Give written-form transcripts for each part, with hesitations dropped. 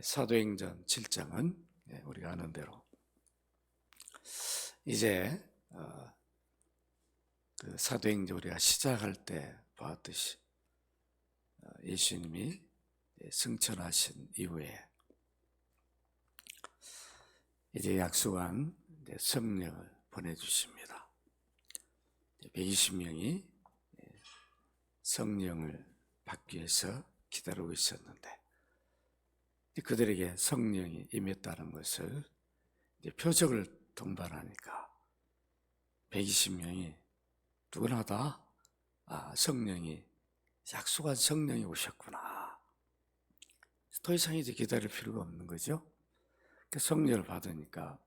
사도행전 7장은 우리가 아는 대로 이제 그 사도행전 우리가 시작할 때 보았듯이 예수님이 승천하신 이후에 이제 약속한 성령을 보내주십니다. 120명이 성령을 받기 위해서 기다리고 있었는데 그들에게 성령이 임했다는 것을 표적을 동반하니까 120명이 누구나 다 성령이 약속한 성령이 오셨구나. 더 이상 이제 기다릴 필요가 없는 거죠. 성령을 받으니까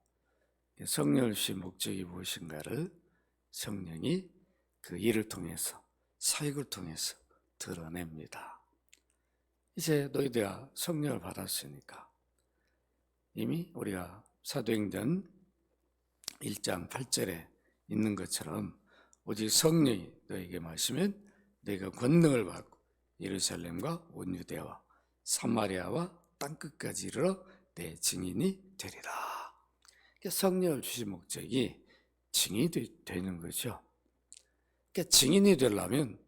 성령을 주신 목적이 무엇인가를 성령이 그 일을 통해서 사역을 통해서 드러냅니다. 이제 너희들아 성령을 받았으니까 이미 우리가 사도행전 1장 8절에 있는 것처럼 오직 성령이 너에게 마시면 너희가 권능을 받고 예루살렘과 온 유대와 사마리아와 땅끝까지 이르러 내 증인이 되리라. 성령을 주신 목적이 증인이 되는 거죠. 그러니까 증인이 되려면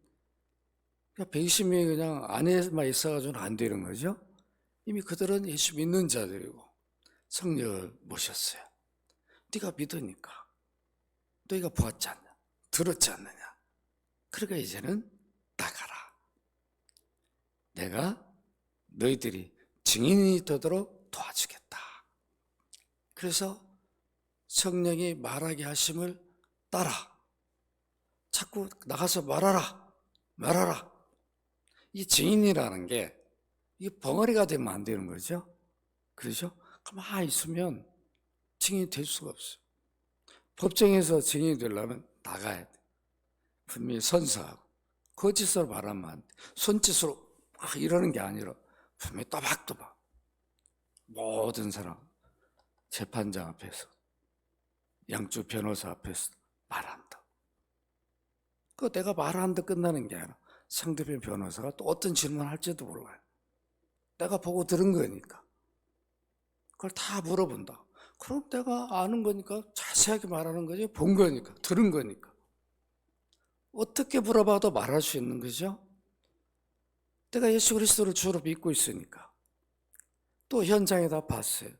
120명이 그냥 안에만 있어가지고는 안 되는 거죠. 이미 그들은 예수 믿는 자들이고 성령을 모셨어요. 네가 믿으니까 너희가 보았지 않냐, 들었지 않느냐. 그러니까 이제는 나가라. 내가 너희들이 증인이 되도록 도와주겠다. 그래서 성령이 말하게 하심을 따라. 자꾸 나가서 말하라. 이 증인이라는 게 이게 벙어리가 되면 안 되는 거죠. 그렇죠? 가만히 있으면 증인이 될 수가 없어요. 법정에서 증인이 되려면 나가야 돼. 분명히 선서하고 거짓으로 말하면 안 돼. 손짓으로 막 이러는 게 아니라 분명히 또박또박 모든 사람 재판장 앞에서 양쪽 변호사 앞에서 말한다. 그 내가 말하는데 끝나는 게 아니라 상대편 변호사가 또 어떤 질문을 할지도 몰라요. 내가 보고 들은 거니까. 그걸 다 물어본다. 그럼 내가 아는 거니까 자세하게 말하는 거지. 본 거니까, 들은 거니까. 어떻게 물어봐도 말할 수 있는 거죠. 내가 예수 그리스도를 주로 믿고 있으니까. 또 현장에 다 봤어요.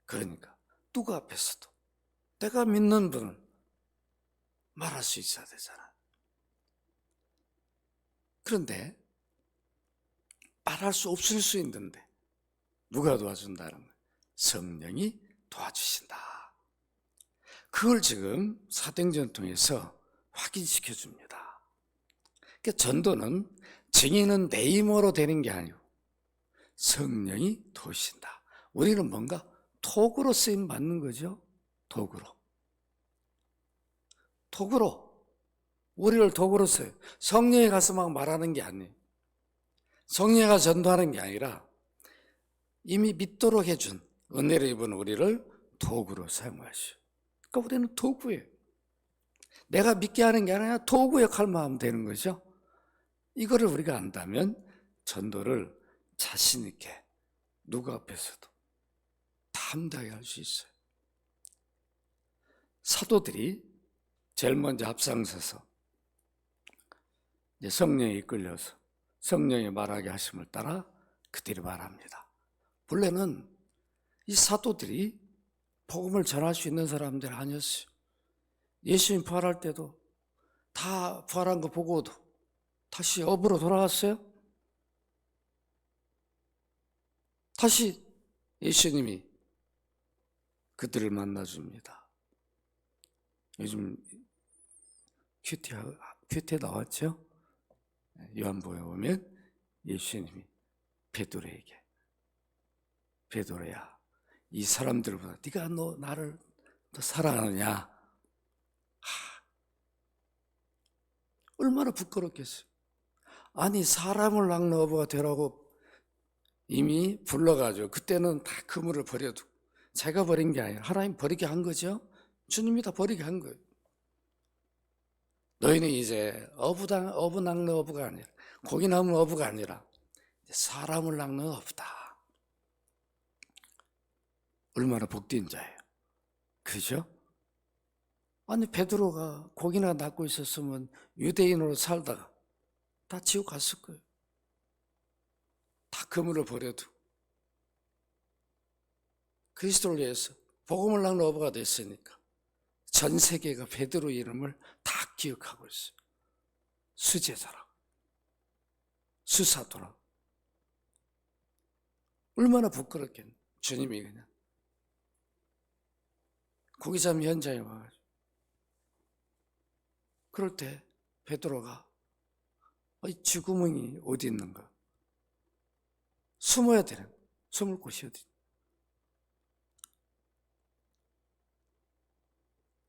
그러니까 누구 앞에서도 내가 믿는 분은 말할 수 있어야 되잖아. 그런데 말할 수 없을 수 있는데 누가 도와준다는 거예요? 성령이 도와주신다. 그걸 지금 사도행전을 통해서 확인시켜 줍니다. 그러니까 전도는 증인은 내 힘으로 되는 게 아니고 성령이 도우신다. 우리는 뭔가 도구로 쓰임 받는 거죠. 도구로. 우리를 도구로 써요. 성령이 가서 막 말하는 게 아니에요. 성령이 가서 전도하는 게 아니라 이미 믿도록 해준 은혜를 입은 우리를 도구로 사용하시오. 그러니까 우리는 도구예요. 내가 믿게 하는 게 아니라 도구 역할만 하면 되는 거죠. 이거를 우리가 안다면 전도를 자신 있게 누구 앞에서도 담대하게 할 수 있어요. 사도들이 제일 먼저 앞장서서 성령에 이끌려서 성령이 말하게 하심을 따라 그들이 말합니다. 본래는 이 사도들이 복음을 전할 수 있는 사람들 아니었어요. 예수님 부활할 때도 다 부활한 거 보고도 다시 업으로 돌아갔어요. 다시 예수님이 그들을 만나줍니다. 요즘 큐티 나왔죠? 요한복음에 보면 예수님이 베드로에게 베드로야, 이 사람들보다 네가 나를 더 사랑하느냐? 얼마나 부끄럽겠어요. 아니 사람을 낚는 어부가 되라고 이미 불러가지고 그때는 다 그물을 버려두고 자기가 버린 게 아니라 하나님 버리게 한 거죠. 주님이 다 버리게 한 거예요. 너희는 이제 어부 낚는 어부가 아니라 고기 낚는 어부가 아니라 사람을 낚는 어부다. 얼마나 복된 자예요. 그죠? 아니 베드로가 고기나 낚고 있었으면 유대인으로 살다가 다 지옥 갔을 거예요. 다 그물을 버려도 그리스도를 위해서 복음을 낳는 어부가 됐으니까 전 세계가 베드로 이름을 다 기억하고 있어요. 수제자라고, 수사도라고. 얼마나 부끄럽겠네. 주님이 그냥 고기잡이 현장에 와가지고 그럴 때 베드로가 쥐구멍이 어디 있는가? 숨어야 되는, 숨을 곳이 어디?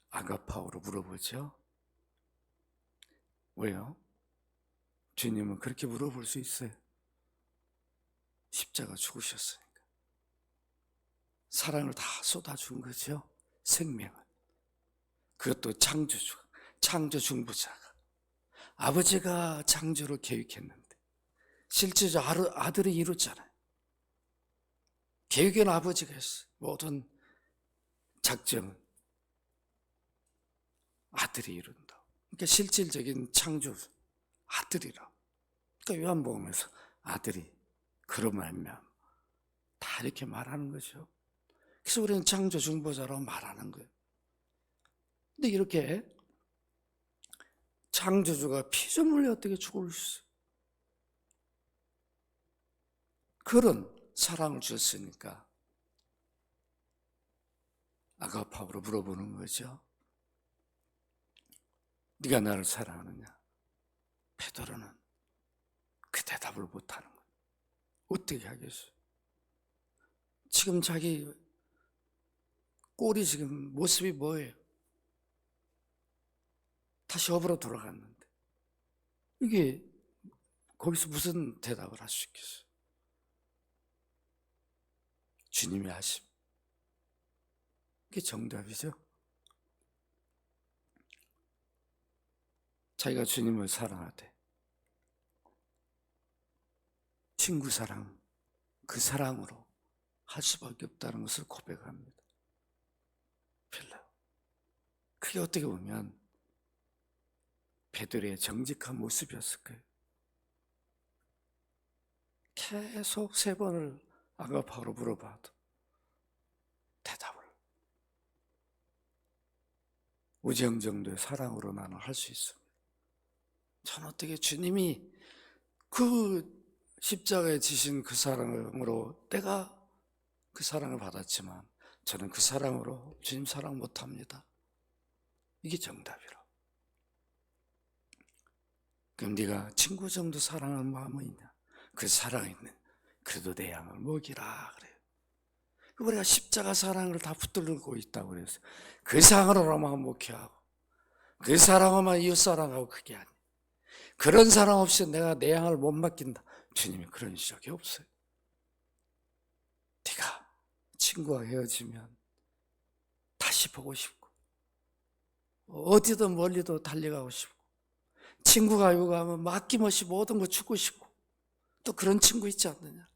아가파오로 물어보죠. 왜요? 주님은 그렇게 물어볼 수 있어요. 십자가 죽으셨으니까. 사랑을 다 쏟아준 거죠. 생명을. 그것도 창조 중보자가. 아버지가 창조를 계획했는데 실제로 아들이 이뤘잖아요. 계획은 아버지가 했어요. 모든 작정은 아들이 이룬다. 그러니까 실질적인 창조 아들이라. 그러니까 요한복음에서 아들이 그로 말미암아 다 이렇게 말하는 거죠. 그래서 우리는 창조 중보자라고 말하는 거예요. 근데 이렇게 창조주가 피조물이 어떻게 죽을 수 있어요? 그런 사랑을 주셨으니까 아가파오로 물어보는 거죠. 네가 나를 사랑하느냐? 베드로는 그 대답을 못하는 거예요. 어떻게 하겠어요? 지금 자기 꼴이 지금 모습이 뭐예요? 다시 업으로 돌아갔는데 이게 거기서 무슨 대답을 할 수 있겠어요? 주님이 하심. 그게 정답이죠. 자기가 주님을 사랑하되 친구 사랑, 그 사랑으로 할 수밖에 없다는 것을 고백합니다. 필라. 그게 어떻게 보면 베드로의 정직한 모습이었을 거예요. 계속 3번을 아가파오로 물어봐도 대답을 우정 정도의 사랑으로 나는 할 수 있습니다. 저는 어떻게 주님이 그 십자가에 지신 그 사랑으로 내가 그 사랑을 받았지만 저는 그 사랑으로 주님 사랑 못합니다. 이게 정답이라. 그럼 네가 친구 정도 사랑하는 마음은 있냐? 그 사랑이 있는 그래도 내 양을 먹이라 그래요. 우리가 십자가 사랑을 다 붙들고 있다고 그래서 그 사랑으로만 목회하고 그 사랑으로만 이웃 사랑하고 그게 아니에요. 그런 사랑 없이 내가 내 양을 못 맡긴다. 주님이 그런 적이 없어요. 네가 친구와 헤어지면 다시 보고 싶고 어디든 멀리도 달려가고 싶고 친구가 요구하면 맡김없이 모든 거 주고 싶고 또 그런 친구 있지 않느냐?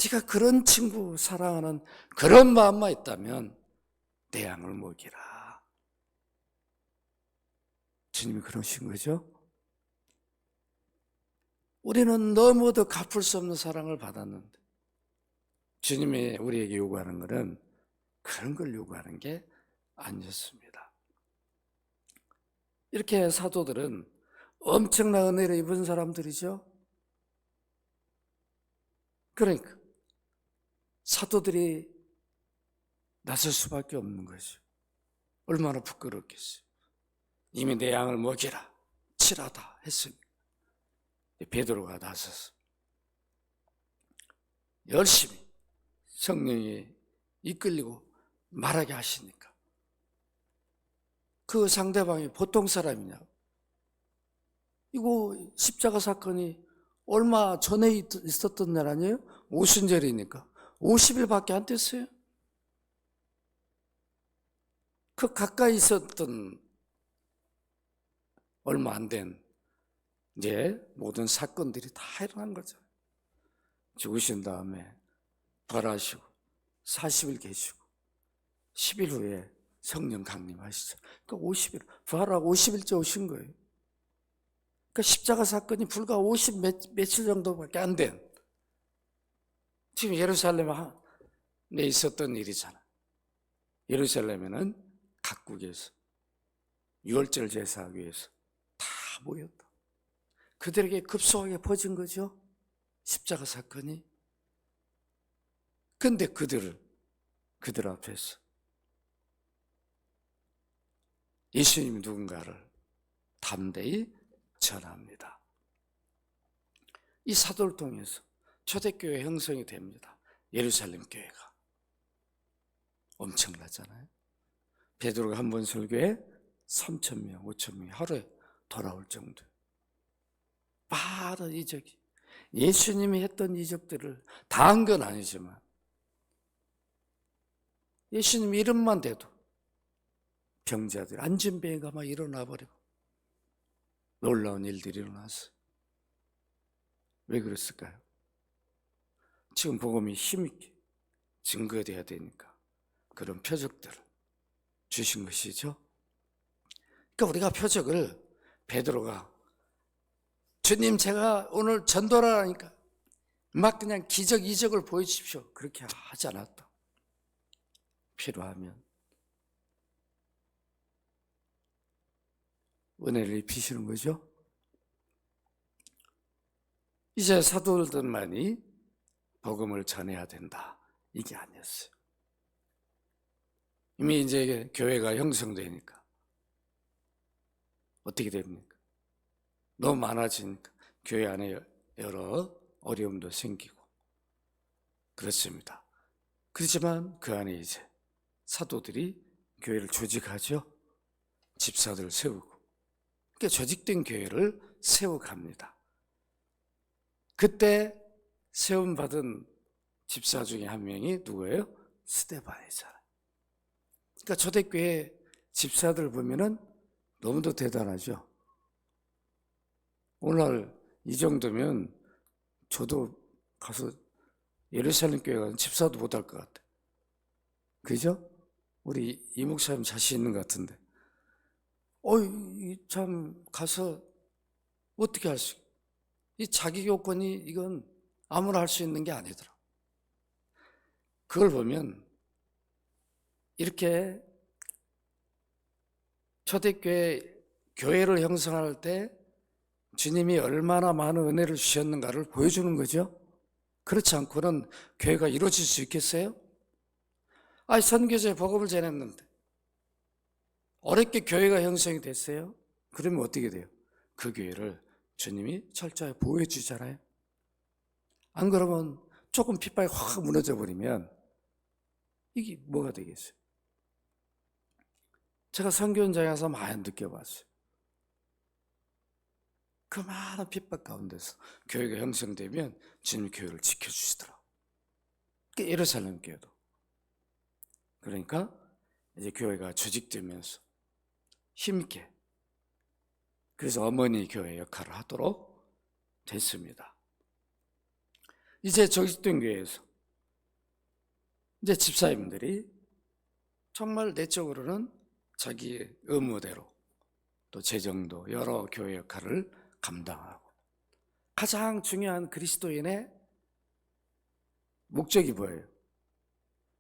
네가 그런 친구 사랑하는 그런 마음만 있다면 내 양을 먹이라. 주님이 그러신 거죠. 우리는 너무도 갚을 수 없는 사랑을 받았는데 주님이 우리에게 요구하는 것은 그런 걸 요구하는 게 아니었습니다. 이렇게 사도들은 엄청난 은혜를 입은 사람들이죠. 그러니까 사도들이 나설 수밖에 없는 거죠. 얼마나 부끄럽겠어요. 이미 내 양을 먹이라 치라다 했으니 베드로가 나서서 열심히 성령이 이끌리고 말하게 하시니까 그 상대방이 보통 사람이냐? 이거 십자가 사건이 얼마 전에 있었던 날 아니에요? 오순절이니까 50일밖에 안 됐어요. 그 가까이 있었던 얼마 안 된 이제 모든 사건들이 다 일어난 거죠. 죽으신 다음에 부활하시고 40일 계시고 10일 후에 성령 강림하시죠. 그러니까 50일, 부활하고 50일째 오신 거예요. 그러니까 십자가 사건이 불과 50 며칠 정도밖에 안 된, 지금 예루살렘에 있었던 일이잖아. 예루살렘에는 각국에서 유월절 제사하기 위해서 다 모였다. 그들에게 급속하게 퍼진 거죠, 십자가 사건이. 근데 그들 앞에서 예수님이 누군가를 담대히 전합니다. 이 사도를 통해서 초대교회 형성이 됩니다. 예루살렘 교회가 엄청나잖아요. 베드로가 한 번 설교에 3,000명, 5,000명이 하루에 돌아올 정도. 많은 이적이, 예수님이 했던 이적들을 다 한 건 아니지만 예수님 이름만 대도 병자들, 안진뱅이가 막 일어나 버리고 놀라운 일들이 일어났어요. 왜 그랬을까요? 지금 복음이 힘있게 증거돼야 되니까 그런 표적들을 주신 것이죠. 그러니까 우리가 표적을, 베드로가 주님 제가 오늘 전도를 하니까 막 그냥 기적 이적을 보여주십시오, 그렇게 하지 않았다. 필요하면 은혜를 입히시는 거죠. 이제 사도들만이 복음을 전해야 된다, 이게 아니었어요. 이미 이제 교회가 형성되니까 어떻게 됩니까? 너무 많아지니까 교회 안에 여러 어려움도 생기고 그렇습니다. 그렇지만 그 안에 이제 사도들이 교회를 조직하죠. 집사들을 세우고, 그러니까 조직된 교회를 세워갑니다. 그때 세움받은 집사 중에 한 명이 누구예요? 스데반이잖아요. 그러니까 초대교회 집사들 보면은 너무도 대단하죠. 오늘 이 정도면 저도 가서 예루살렘 교회 가서 집사도 못할 것 같아. 그죠? 우리 이 목사님 자신 있는 것 같은데. 참 가서 어떻게 할 수, 이 자기 요건이 이건 아무나 할 수 있는 게 아니더라. 그걸 보면 이렇게 초대교회 교회를 형성할 때 주님이 얼마나 많은 은혜를 주셨는가를 보여주는 거죠. 그렇지 않고는 교회가 이루어질 수 있겠어요? 선교지에 복음을 전했는데 어렵게 교회가 형성이 됐어요? 그러면 어떻게 돼요? 그 교회를 주님이 철저히 보호해 주잖아요. 안 그러면 조금 핏발이 확 무너져 버리면 이게 뭐가 되겠어요? 제가 선교 현장에 가서 많이 느껴봤어요. 그 많은 핍박 가운데서 교회가 형성되면 주님이 교회를 지켜주시더라고요. 예루살렘 교회도. 그러니까 이제 교회가 조직되면서 힘있게, 그래서 어머니 교회 역할을 하도록 됐습니다. 이제 조직된 교회에서 이제 집사님들이 정말 내적으로는 자기 의무대로 또 재정도 여러 교회 역할을 감당하고, 가장 중요한 그리스도인의 목적이 뭐예요?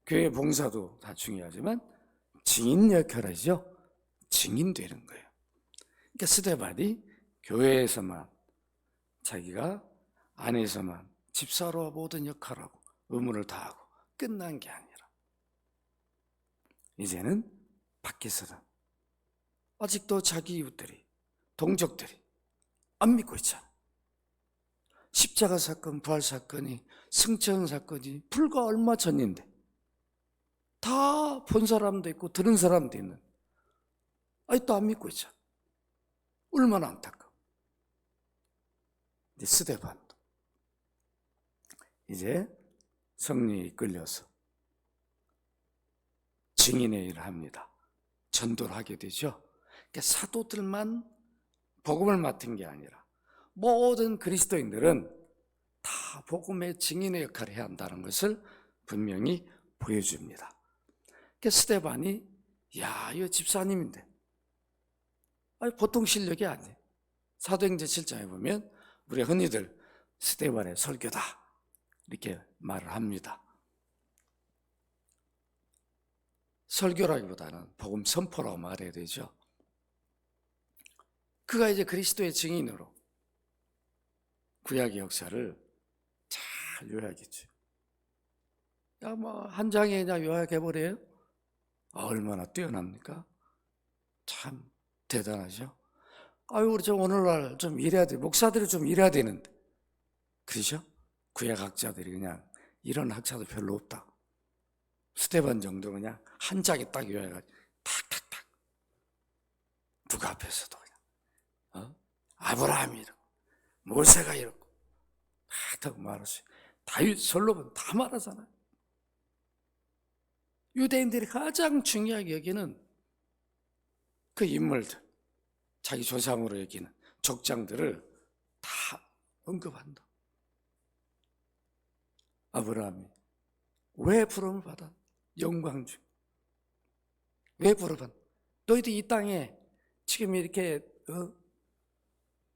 교회 봉사도 다 중요하지만 증인 역할이죠. 증인 되는 거예요. 그러니까 스데반이 교회에서만, 자기가 안에서만 집사로 모든 역할을 하고 의무를 다하고 끝난 게 아니라 이제는 밖에서는 아직도 자기 이웃들이, 동족들이 안 믿고 있잖아. 십자가 사건, 부활 사건이, 승천 사건이 불과 얼마 전인데 다 본 사람도 있고 들은 사람도 있는, 아직도 안 믿고 있잖아. 얼마나 안타까워. 이제 스데반도 이제 성령이 이끌려서 증인의 일을 합니다. 전도를 하게 되죠. 그러니까 사도들만 복음을 맡은 게 아니라 모든 그리스도인들은 다 복음의 증인의 역할을 해야 한다는 것을 분명히 보여줍니다. 그 스데반이 야, 이거 집사님인데 보통 실력이 아니에요. 사도행전 7장에 보면 우리 흔히들 스데반의 설교다 이렇게 말을 합니다. 설교라기보다는 복음 선포라고 말해야 되죠. 그가 이제 그리스도의 증인으로 구약의 역사를 잘 요약했죠. 한 장에 그냥 요약해버려요? 얼마나 뛰어납니까? 참 대단하죠. 우리 좀 오늘날 좀 일해야 돼. 목사들이 좀 일해야 되는데. 그러죠? 구약학자들이 그냥 이런 학자도 별로 없다. 스데반 정도 그냥 한 장에 딱 요약해가지고 탁탁탁. 누가 앞에서도 그냥 아브라함이 이러고 모세가 이러고 탁탁 말하지. 다윗 솔로몬 다 말하잖아요. 유대인들이 가장 중요하게 여기는 그 인물들, 자기 조상으로 여기는 족장들을 다 언급한다. 아브라함이 왜 부름을 받아? 영광주. 왜 부름을 받아? 너희들 이 땅에 지금 이렇게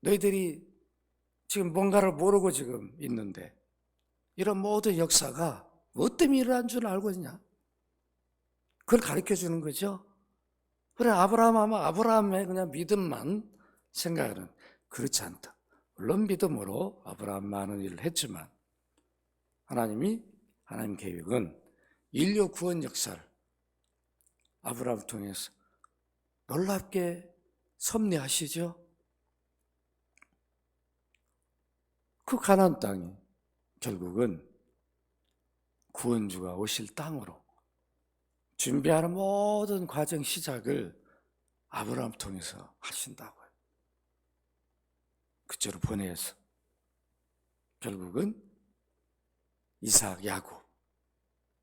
너희들이 지금 뭔가를 모르고 지금 있는데 이런 모든 역사가 뭐 때문에 일어난 줄 알고 있냐? 그걸 가르쳐 주는 거죠. 그래, 아브라함 하면 아브라함의 그냥 믿음만 생각하는, 그렇지 않다. 물론 믿음으로 아브라함 많은 일을 했지만 하나님 계획은 인류 구원 역사를 아브라함을 통해서 놀랍게 섭리하시죠. 그 가나안 땅이 결국은 구원주가 오실 땅으로 준비하는 모든 과정 시작을 아브라함 통해서 하신다고요. 그쪽으로 보내서 결국은 이삭, 야곱,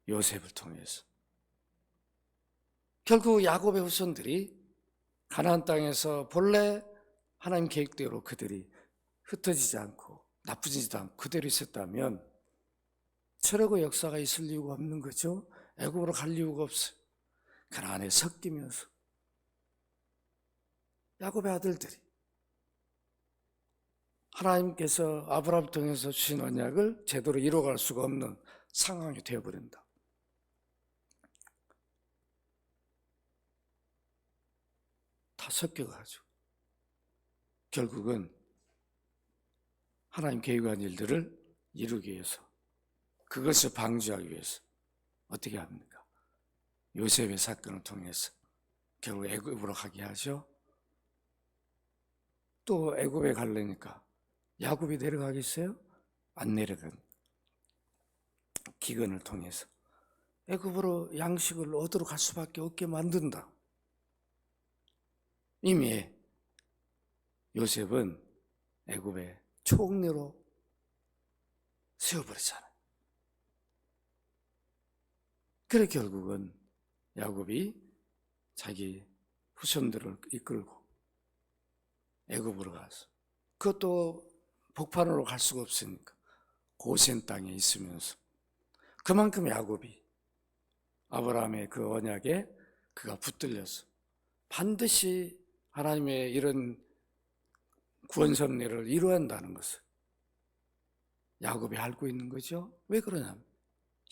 요셉을 통해서 결국 야곱의 후손들이 가나안 땅에서 본래 하나님 계획대로 그들이 흩어지지 않고 나쁘지도 않고 그대로 있었다면 철학의 역사가 있을 이유가 없는 거죠. 애굽으로 갈 이유가 없어요. 가나안에 섞이면서 야곱의 아들들이 하나님께서 아브라함을 통해서 주신 언약을 제대로 이뤄갈 수가 없는 상황이 되어버린다. 다 섞여가지고 결국은 하나님 계획한 일들을 이루기 위해서, 그것을 방지하기 위해서 어떻게 합니까? 요셉의 사건을 통해서 결국 애굽으로 가게 하죠. 또 애굽에 가려니까 야곱이 내려가겠어요? 안 내려간 기근을 통해서 애굽으로 양식을 얻으러 갈 수밖에 없게 만든다. 이미 요셉은 애굽의 총리로 세워버리잖아요. 그래 결국은 야곱이 자기 후손들을 이끌고 애굽으로 가서, 그것도 복판으로 갈 수가 없으니까 고센 땅에 있으면서 그만큼 야곱이 아브라함의 그 언약에 그가 붙들려서 반드시 하나님의 이런 구원 섭리를 이루어야 한다는 것을 야곱이 알고 있는 거죠. 왜 그러냐면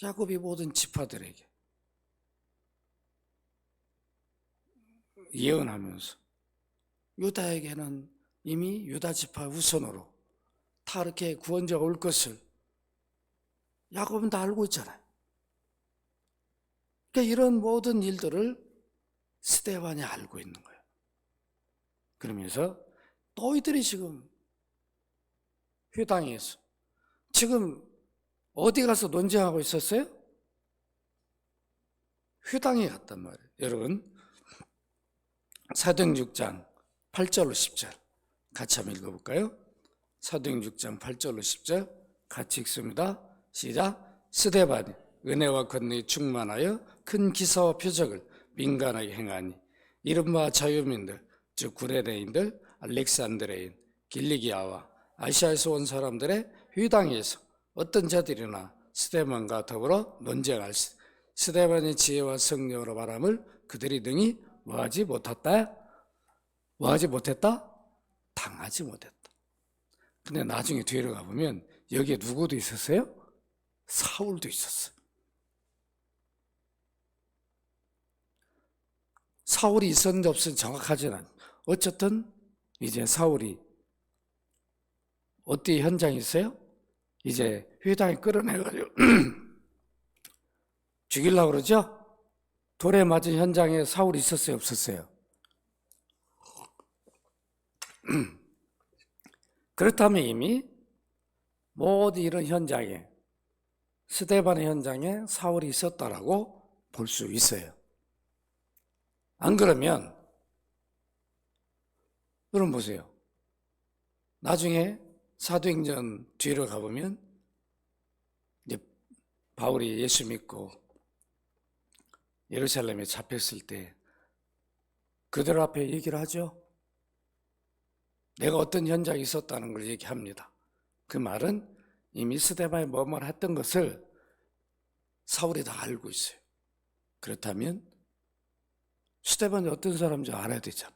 야곱이 모든 지파들에게 예언하면서 유다에게는 이미 유다 지파 후손으로 다 이렇게 구원자가 올 것을 야곱은 다 알고 있잖아요. 그러니까 이런 모든 일들을 스데반이 알고 있는 거예요. 그러면서 너희들이 지금 회당에서 지금 어디 가서 논쟁하고 있었어요? 회당에 갔단 말이에요. 여러분 사도행전 6장 8절로 10절 같이 한번 읽어볼까요? 사도행전 6장 8절로 10절 같이 읽습니다. 시작. 스데반이 은혜와 권능이 충만하여 큰 기사와 표적을 민간하게 행하니 이른바 자유민들 즉 구레네인들 알렉산드레인 길리기아와 아시아에서 온 사람들의 회당에서 어떤 자들이나 스데반과 더불어 논쟁할세 스데반의 지혜와 성령으로 말함을 그들이 능히 뭐하지 못했다? 뭐하지 못했다? 당하지 못했다. 근데 나중에 뒤로 가보면 여기에 누구도 있었어요? 사울도 있었어요. 사울이 있었는지 없었는지 정확하지는 않아요. 어쨌든 이제 사울이 어디 현장에 있어요? 이제 회당에 끌어내가지고 죽이려고 그러죠? 돌에 맞은 현장에 사울이 있었어요? 없었어요? 그렇다면 이미 모든 이런 현장에, 스데반의 현장에 사울이 있었다라고 볼 수 있어요. 안 그러면 여러분 보세요. 나중에 사도행전 뒤로 가보면 이제 바울이 예수 믿고 예루살렘에 잡혔을 때 그들 앞에 얘기를 하죠. 내가 어떤 현장에 있었다는 걸 얘기합니다. 그 말은 이미 스데반에 뭐뭐 했던 것을 사울이 다 알고 있어요. 그렇다면 스데반이 어떤 사람인지 알아야 되잖아.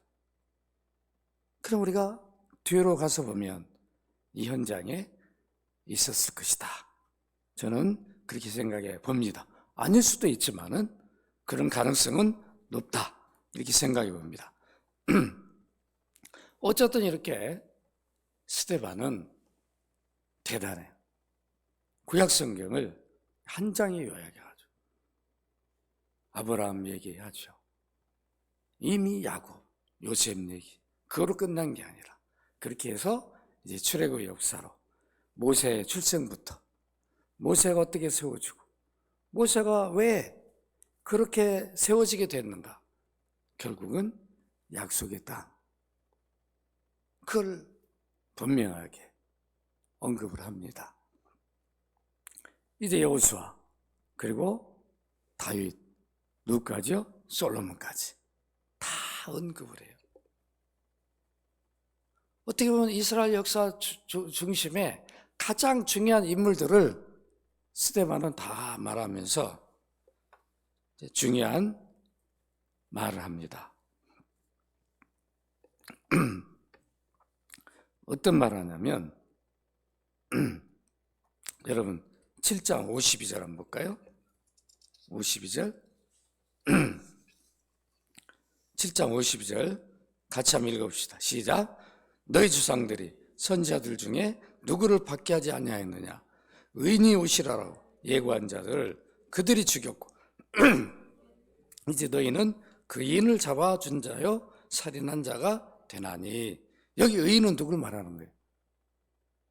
그럼 우리가 뒤로 가서 보면 이 현장에 있었을 것이다. 저는 그렇게 생각해 봅니다. 아닐 수도 있지만은 그런 가능성은 높다. 이렇게 생각해 봅니다. 어쨌든 이렇게 스데반은 대단해요. 구약 성경을 한 장에 요약해가지고 아브라함 얘기하죠. 이미 야곱, 요셉 얘기 그거로 끝난 게 아니라 그렇게 해서 이제 출애굽의 역사로 모세의 출생부터 모세가 어떻게 세워지고 모세가 왜 그렇게 세워지게 됐는가? 결국은 약속의 땅. 그걸 분명하게 언급을 합니다. 이제 여호수아 그리고 다윗 누구까지요? 솔로몬까지 다 언급을 해요. 어떻게 보면 이스라엘 역사 중심에 가장 중요한 인물들을 스데반은 다 말하면서 중요한 말을 합니다. 어떤 말을 하냐면 여러분 7장 52절 한번 볼까요? 52절 7장 52절 같이 한번 읽어봅시다. 시작. 너희 주상들이 선지자들 중에 누구를 밖에 하지 아니하였느냐? 의인이 오시라고 예고한 자들을 그들이 죽였고 이제 너희는 그 의인을 잡아준 자요 살인한 자가 되나니. 여기 의인은 누구를 말하는 거예요?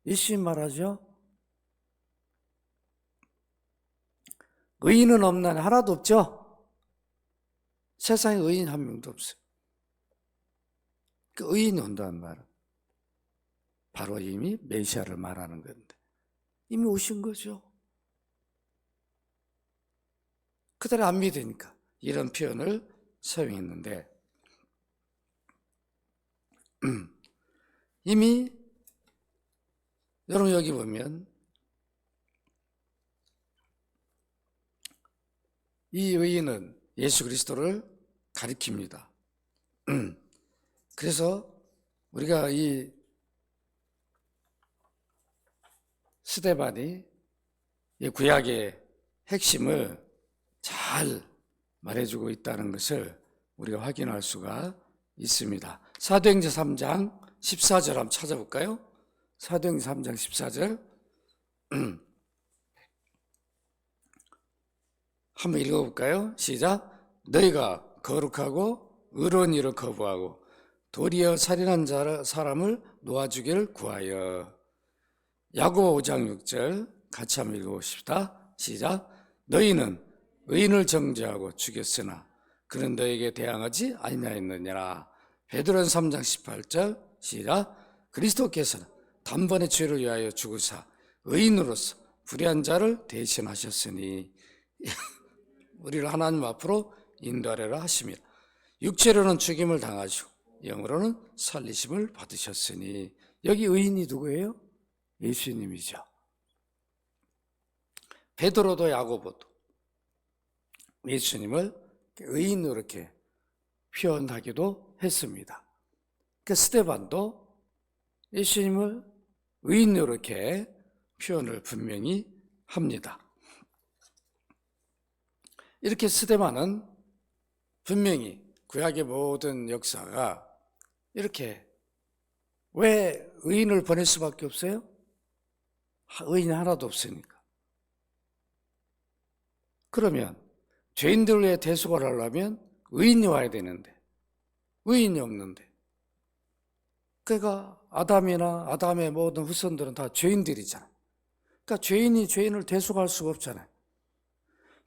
예수님 말하죠. 의인은 없나니 하나도 없죠. 세상에 의인 한 명도 없어요. 그 의인이 온다는 말은 바로 이미 메시아를 말하는 건데 이미 오신 거죠. 그들이 안 믿으니까 이런 표현을 사용했는데 이미 여러분 여기 보면 이 의인은 예수 그리스도를 가리킵니다. 그래서 우리가 이 스데반이 이 구약의 핵심을 잘 말해주고 있다는 것을 우리가 확인할 수가 있습니다. 사도행전 3장 14절 한번 찾아볼까요? 사도행전 3장 14절 한번 읽어볼까요? 시작. 너희가 거룩하고 의로운 일을 거부하고 도리어 살인한 사람을 놓아주기를 구하여. 야고보 5장 6절 같이 한번 읽어봅시다. 시작. 너희는 의인을 정죄하고 죽였으나 그는 너에게 대항하지 아니하였느니라. 베드로는 3장 18절 시작. 그리스도께서는 단번에 죄를 위하여 죽으사 의인으로서 불의한 자를 대신하셨으니 우리를 하나님 앞으로 인도하려라 하심이라. 육체로는 죽임을 당하시고 영으로는 살리심을 받으셨으니. 여기 의인이 누구예요? 예수님이죠. 베드로도 야고보도 예수님을 의인으로 이렇게 표현하기도 했습니다. 그 스데반도 예수님을 의인으로 이렇게 표현을 분명히 합니다. 이렇게 스데반은 분명히 구약의 모든 역사가 이렇게 왜 의인을 보낼 수밖에 없어요? 의인이 하나도 없으니까. 그러면 죄인들의 대속을 하려면 의인이 와야 되는데 의인이 없는데, 그러니까 아담이나 아담의 모든 후손들은 다 죄인들이잖아요. 그러니까 죄인이 죄인을 대속할 수가 없잖아요.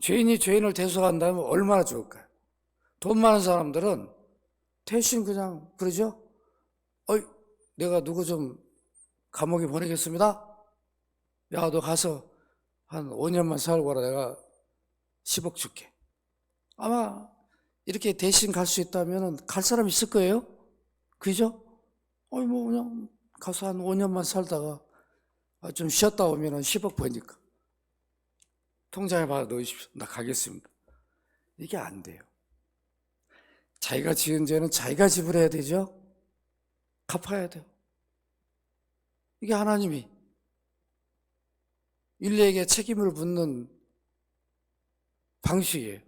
죄인이 죄인을 대속한다면 얼마나 좋을까요? 돈 많은 사람들은 대신 그냥 그러죠. 내가 누구 좀 감옥에 보내겠습니다. 야, 너 가서 한 5년만 살고 와라. 내가 10억 줄게. 아마 이렇게 대신 갈 수 있다면 갈 사람 있을 거예요. 그죠? 뭐 그냥 가서 한 5년만 살다가 좀 쉬었다 오면 10억 버니까 통장에 받아 넣으십시오. 나 가겠습니다. 이게 안 돼요. 자기가 지은 죄는 자기가 지불해야 되죠. 갚아야 돼요. 이게 하나님이 인류에게 책임을 묻는 방식이에요.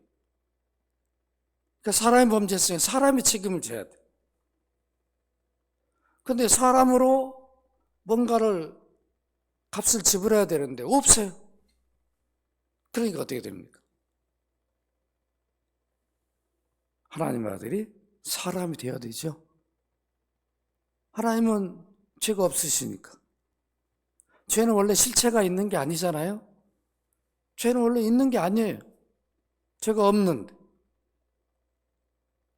그러니까 사람이 범죄했으니 사람이 책임을 져야 돼요. 그런데 사람으로 뭔가를 값을 지불해야 되는데 없어요. 그러니까 어떻게 됩니까? 하나님의 아들이 사람이 되어야 되죠. 하나님은 죄가 없으시니까. 죄는 원래 실체가 있는 게 아니잖아요. 죄는 원래 있는 게 아니에요. 죄가 없는데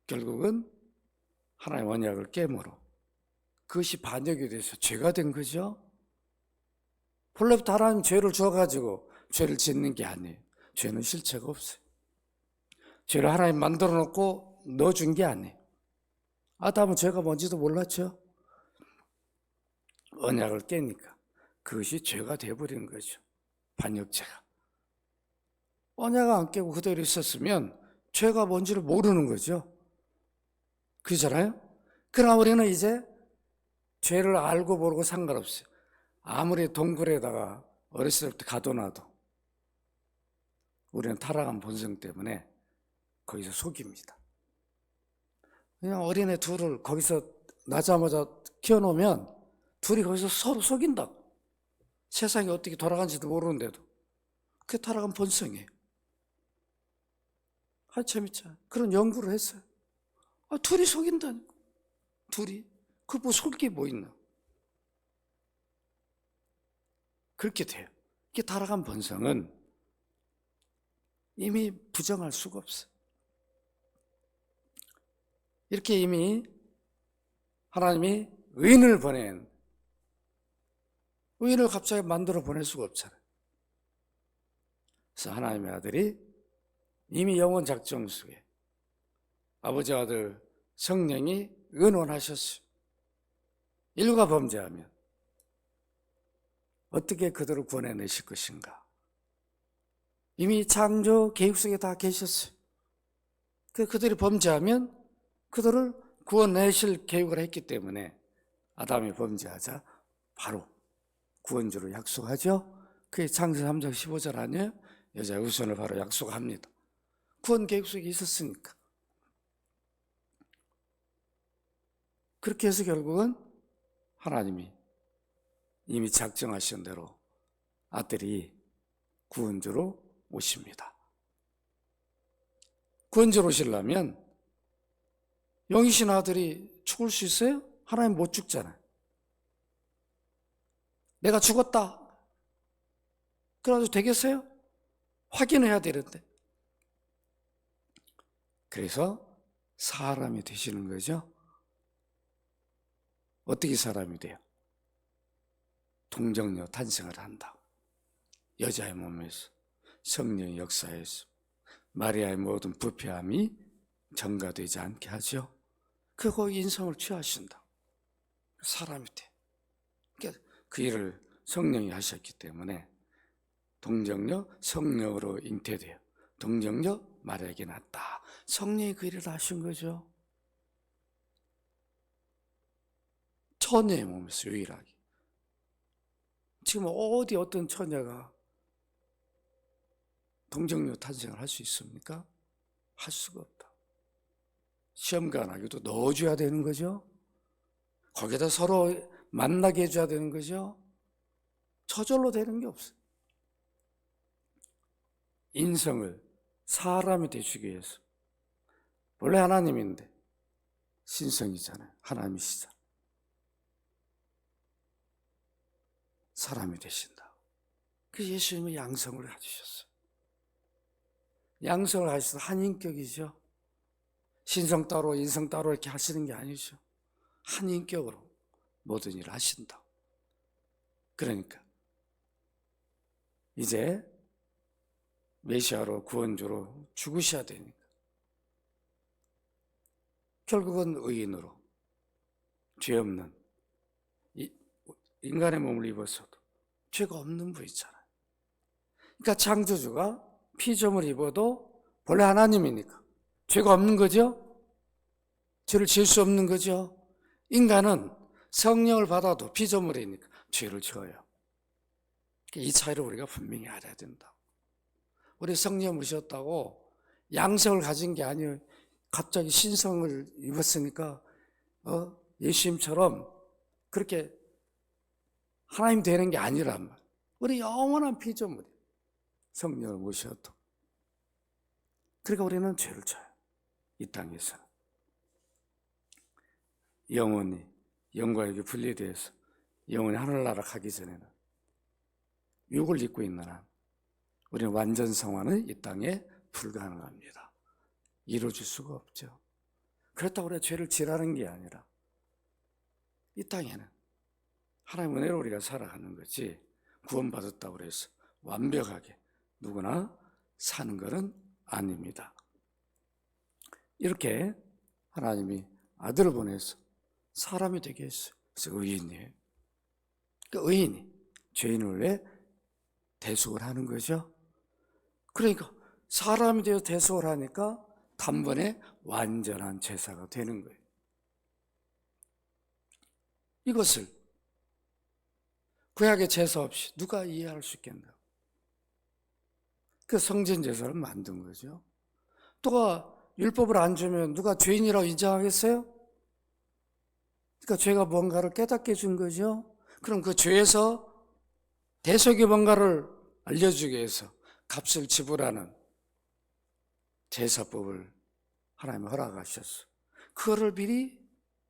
결국은 하나님의 언약을 깨므로 그것이 반역이 돼서 죄가 된 거죠. 본래부터 하나님 죄를 줘가지고 죄를 짓는 게 아니에요. 죄는 실체가 없어요. 죄를 하나님 만들어 놓고 넣어준 게 아니에요. 아담은 죄가 뭔지도 몰랐죠. 언약을 깨니까 그것이 죄가 되어버린 거죠. 반역죄가. 언약을 안 깨고 그대로 있었으면 죄가 뭔지를 모르는 거죠. 그렇잖아요? 그러나 우리는 이제 죄를 알고 모르고 상관없어요. 아무리 동굴에다가 어렸을 때 가둬놔도 우리는 타락한 본성 때문에 거기서 속입니다. 그냥 어린애 둘을 거기서 나자마자 키워놓으면 둘이 거기서 서로 속인다. 세상이 어떻게 돌아가는지도 모르는데도. 그게 타락한 본성이에요. 재밌죠. 그런 연구를 했어요. 둘이 속인다니까. 둘이. 그 뭐 속일 게 뭐 있나. 그렇게 돼요. 이게 타락한 본성은 이미 부정할 수가 없어요. 이렇게 이미 하나님이 의인을 갑자기 만들어 보낼 수가 없잖아요. 그래서 하나님의 아들이 이미 영원 작정 속에 아버지, 아들, 성령이 의논하셨어요. 인류가 범죄하면 어떻게 그들을 구원해내실 것인가. 이미 창조 계획 속에 다 계셨어요. 그들이 범죄하면 그들을 구원내실 계획을 했기 때문에 아담이 범죄하자 바로 구원주로 약속하죠. 그게 창세 3장 15절 아니에요? 여자의 후손을 바로 약속합니다. 구원 계획 속에 있었으니까. 그렇게 해서 결국은 하나님이 이미 작정하신 대로 아들이 구원주로 오십니다. 구원주로 오시려면 영이신 아들이 죽을 수 있어요? 하나님 못 죽잖아요. 내가 죽었다. 그래도 되겠어요? 확인해야 되는데. 그래서 사람이 되시는 거죠. 어떻게 사람이 돼요? 동정녀 탄생을 한다. 여자의 몸에서 성령의 역사에서 마리아의 모든 부패함이 전가되지 않게 하죠. 그거 인성을 취하신다. 사람이 돼. 그러니까 그 일을 성령이 하셨기 때문에 동정녀 성령으로 잉태돼요. 동정녀 마리아에게 낳았다. 성령이 그 일을 하신 거죠. 처녀의 몸에서 유일하게. 지금 어디 어떤 처녀가 동정녀 탄생을 할 수 있습니까? 할 수가 없다. 시험관하게도 넣어줘야 되는 거죠. 거기다 서로 만나게 해줘야 되는 거죠. 저절로 되는 게 없어요. 인성을 사람이 되시기 위해서. 원래 하나님인데 신성이잖아요. 하나님이시잖아요. 사람이 되신다. 그래서 예수님은 양성을 가지셨어요. 양성을 하셔서 한 인격이죠. 신성 따로 인성 따로 이렇게 하시는 게 아니죠. 한 인격으로 모든 일을 하신다. 그러니까 이제 메시아로 구원주로 죽으셔야 되니까 결국은 의인으로 죄 없는 인간의 몸을 입어서도 죄가 없는 분이잖아요. 그러니까 창조주가 피조물 입어도 본래 하나님이니까 죄가 없는 거죠. 죄를 지을 수 없는 거죠. 인간은 성령을 받아도 피조물이니까 죄를 지어요. 이 차이를 우리가 분명히 알아야 된다. 우리 성령 오셨다고 양성을 가진 게 아니에요. 갑자기 신성을 입었으니까 예수님처럼 그렇게 하나님 되는 게 아니란 말. 우리 영원한 피조물이에요. 성령을 모셔도. 그러니까 우리는 죄를 져요. 이 땅에서. 영원히 영과에게 분리되어서 영원히 하늘나라 가기 전에는 육을 입고 있는 한 우리는 완전 성화는 이 땅에 불가능합니다. 이루어질 수가 없죠. 그렇다고 우리가 죄를 지라는 게 아니라 이 땅에는 하나님 은혜로 우리가 살아가는 거지 구원받았다고 해서 완벽하게 누구나 사는 것은 아닙니다. 이렇게 하나님이 아들을 보내서 사람이 되게 했어요. 그래서 의인이에요. 그러니까 의인이 죄인을 위해 대속을 하는 거죠. 그러니까 사람이 되어 대속을 하니까 단번에 완전한 제사가 되는 거예요. 이것을 구약의 제사 없이 누가 이해할 수 있겠나? 그 성전 제사를 만든 거죠. 또 율법을 안 주면 누가 죄인이라고 인정하겠어요? 그러니까 죄가 뭔가를 깨닫게 해준 거죠. 그럼 그 죄에서 대속이 뭔가를 알려주기 위해서 값을 지불하는 제사법을 하나님이 허락하셨어. 그거를 미리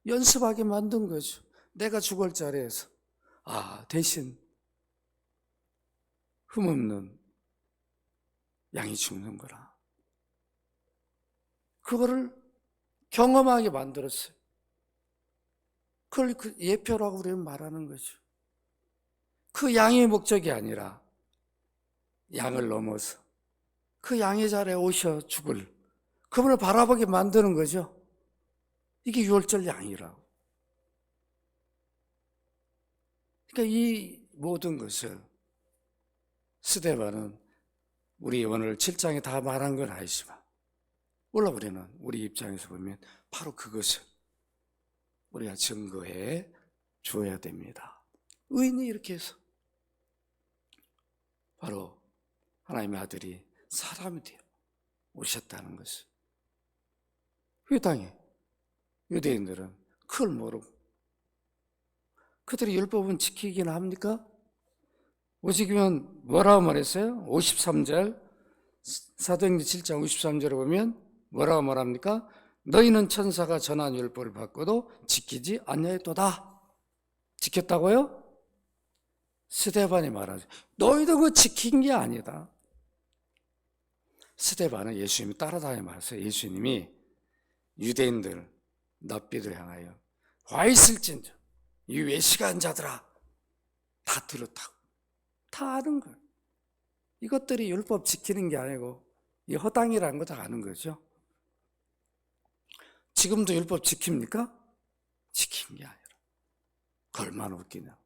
연습하게 만든 거죠. 내가 죽을 자리에서 대신 흠없는 양이 죽는 거라. 그거를 경험하게 만들었어요. 그걸 그 예표라고 우리는 말하는 거죠. 그 양의 목적이 아니라 양을 넘어서 그 양의 자리에 오셔 죽을 그분을 바라보게 만드는 거죠. 이게 유월절 양이라고. 그러니까 이 모든 것을 스데반은 우리 오늘 7장에 다 말한 건 아니지만 물론 우리는 우리 입장에서 보면 바로 그것을 우리가 증거해 줘야 됩니다. 의인이 이렇게 해서 바로 하나님의 아들이 사람이 되어 오셨다는 것을 이 땅에 유대인들은 그걸 모르고 그들이 율법은 지키긴 합니까? 오직이면 뭐라고 말했어요? 53절 사도행전 7장 53절에 보면 뭐라고 말합니까? 너희는 천사가 전한 율법을 받고도 지키지 아니하였도다. 지켰다고요? 스데반이 말하죠. 너희도 그거 지킨 게 아니다. 스데반은 예수님이 따라다니며 말했어요. 예수님이 유대인들 납비들 향하여 와 있을진저 이 외식한 자들아 다 들었다고. 다 아는 거예요. 이것들이 율법 지키는 게 아니고 이 허당이라는 거 다 아는 거죠. 지금도 율법 지킵니까? 지킨 게 아니라 얼마나 웃기냐.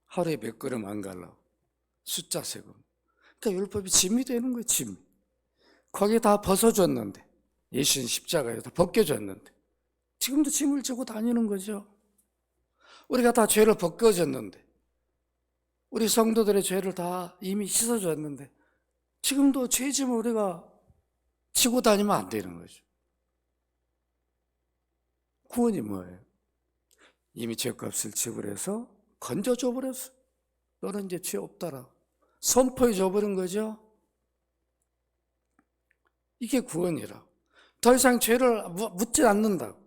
하루에 몇 걸음 안 가려고 숫자 세고 그러니까 율법이 짐이 되는 거예요, 짐. 거기 다 벗어줬는데, 예수님 십자가에 다 벗겨줬는데, 지금도 짐을 지고 다니는 거죠. 우리가 다 죄를 벗겨졌는데, 우리 성도들의 죄를 다 이미 씻어줬는데, 지금도 죄짐을 우리가 지고 다니면 안 되는 거죠. 구원이 뭐예요? 이미 죄값을 지불해서 건져줘 버렸어. 너는 이제 죄 없다라. 선포해 줘버린 거죠. 이게 구원이라. 더 이상 죄를 묻지 않는다.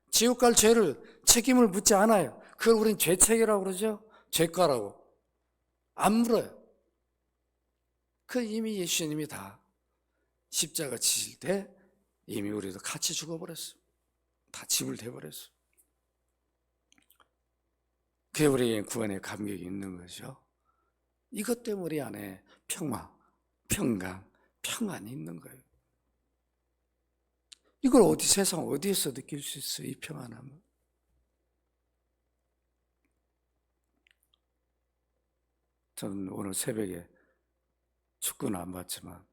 지옥 갈 죄를 책임을 묻지 않아요. 그걸 우리는 죄책이라고 그러죠. 죄가라고. 안 물어요. 그 이미 예수님이 다 십자가 지실 때 이미 우리도 같이 죽어버렸어. 다 지불돼버렸어. 그게 우리의 구원의 감격이 있는 거죠. 이것 때문에 우리 안에 평강, 평안이 있는 거예요. 이걸 세상 어디에서 느낄 수 있어요? 이 평안함을. 저는 오늘 새벽에 축구는 안 봤지만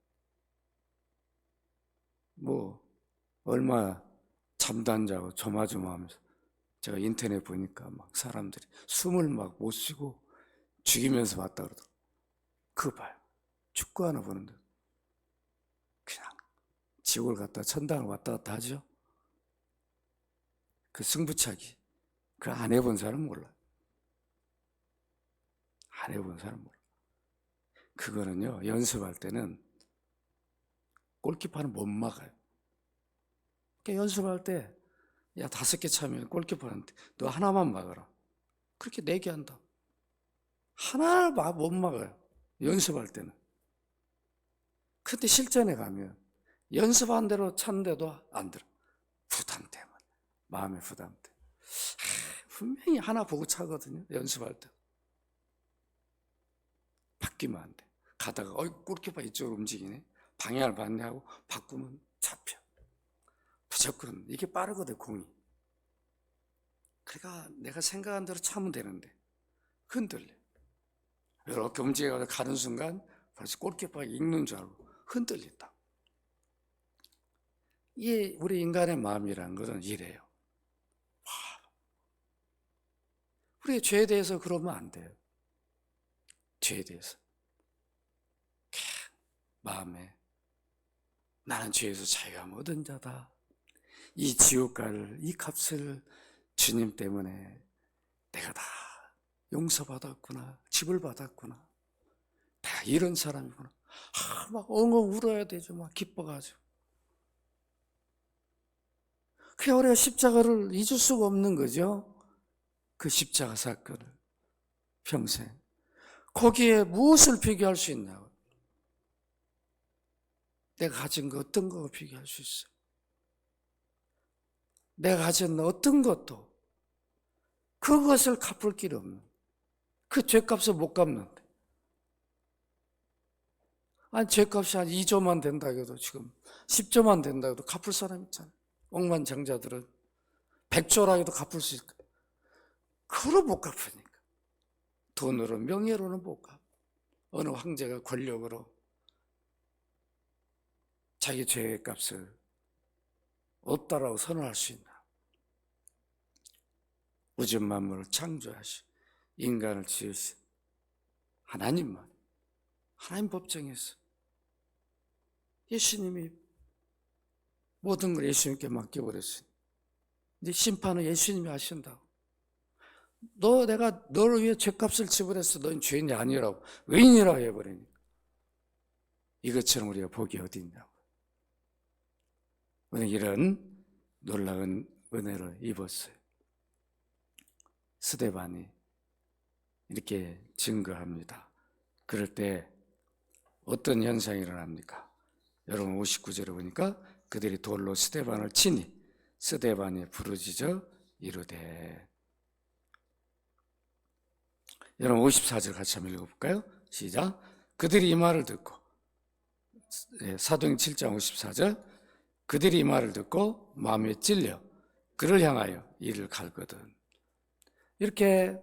얼마 잠도 안 자고 조마조마하면서 제가 인터넷 보니까 막 사람들이 숨을 막 못 쉬고 죽이면서 봤다 그러더라고요. 그거 봐요. 축구 하나 보는데 그냥 지옥을 갔다 천당을 왔다 갔다 하죠. 그 승부차기 그거 안 해본 사람 몰라요. 안 해본 사람 몰라요. 그거는요, 연습할 때는 골키퍼는 못 막아요. 그러니까 연습할 때 야 5개 차면 골키퍼한테 너 하나만 막아라. 그렇게 4개 한다. 하나를 못 막아요. 연습할 때는. 근데 실전에 가면 연습한 대로 찬데도 안 들어. 부담 때문에. 마음의 부담 때문에. 분명히 하나 보고 차거든요. 연습할 때. 바뀌면 안 돼. 가다가 골키퍼 이쪽으로 움직이네. 방향을 반대 하고 바꾸면 잡혀. 무조건 이게 빠르거든, 공이. 그러니까 내가 생각한 대로 차면 되는데 흔들려. 이렇게 움직여서 가는 순간 벌써 골키퍼가 읽는 줄 알고 흔들린다. 이게 우리 인간의 마음이라는 것은 이래요. 우리 죄에 대해서 그러면 안 돼요. 죄에 대해서. 마음에 나는 죄에서 자유함 얻은 자다. 이 지옥 갈 이 값을 주님 때문에 내가 다 용서받았구나. 집을 받았구나. 내가 이런 사람이구나. 막 엉엉 울어야 되죠. 막 기뻐가지고. 그게 우리가 십자가를 잊을 수가 없는 거죠. 그 십자가 사건을. 평생. 거기에 무엇을 비교할 수 있냐고. 내가 가진 거 어떤 거 비교할 수 있어요? 내가 가진 어떤 것도 그것을 갚을 길이 없는, 그 죄값을 못 갚는데. 아니 죄값이 한 2조만 된다 해도 지금 10조만 된다 해도 갚을 사람 있잖아요. 억만장자들은 100조라 해도 갚을 수 있을까? 그걸 못 갚으니까. 돈으로 명예로는 못 갚아. 어느 황제가 권력으로 자기 죄의 값을 없다라고 선언할 수 있나? 우주 만물을 창조하시 인간을 지으신 하나님만, 하나님 법정에서 예수님이 모든 걸 예수님께 맡겨버렸으니 이제 심판은 예수님이 하신다고. 내가 너를 위해 죄값을 지불했어. 너는 죄인이 아니라고, 의인이라고 해버리니까 이것처럼 우리가 복이 어디 있냐고. 오늘 이런 놀라운 은혜를 입었어요. 스데반이 이렇게 증거합니다. 그럴 때 어떤 현상이 일어납니까? 여러분 59절에 보니까 그들이 돌로 스데반을 치니 스데반이 부르짖어 이르되. 여러분 54절 같이 한번 읽어볼까요? 시작. 그들이 이 말을 듣고, 사도행 7장 54절, 그들이 이 말을 듣고 마음에 찔려 그를 향하여 이를 갈거든. 이렇게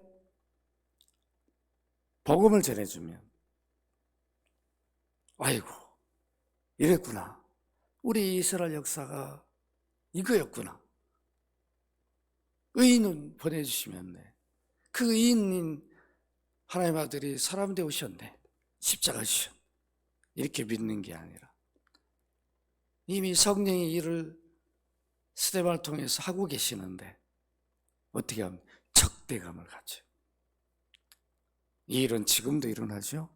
복음을 전해주면 아이고, 이랬구나. 우리 이스라엘 역사가 이거였구나. 의인은 보내주시면 그 의인인 하나님 아들이 사람 되오셨네. 십자가 지셨네. 이렇게 믿는 게 아니라 이미 성령의 일을 스데반을 통해서 하고 계시는데 어떻게 하면 적대감을 가져. 이 일은 지금도 일어나죠.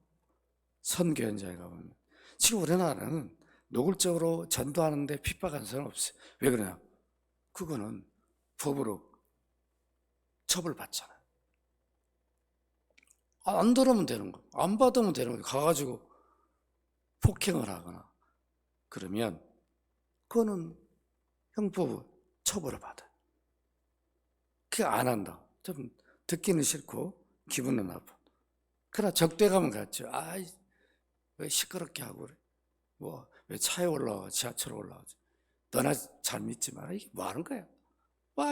선교 현장에 가보면 지금 우리나라는 노골적으로 전도하는데 핍박하는 사람 없어요. 왜 그러냐? 그거는 법으로 처벌받잖아요. 안 들으면 되는 거, 안 받으면 되는 거. 가가지고 폭행을 하거나 그러면 그거는 형법 처벌을 받아요. 그게 안 한다. 좀 듣기는 싫고 기분은 나빠. 그러나 적대감은 갖죠. 아이, 왜 시끄럽게 하고 그래? 왜 차에 올라와, 지하철에 올라오지? 너나 잘 믿지 마라. 이게 뭐 하는 거야?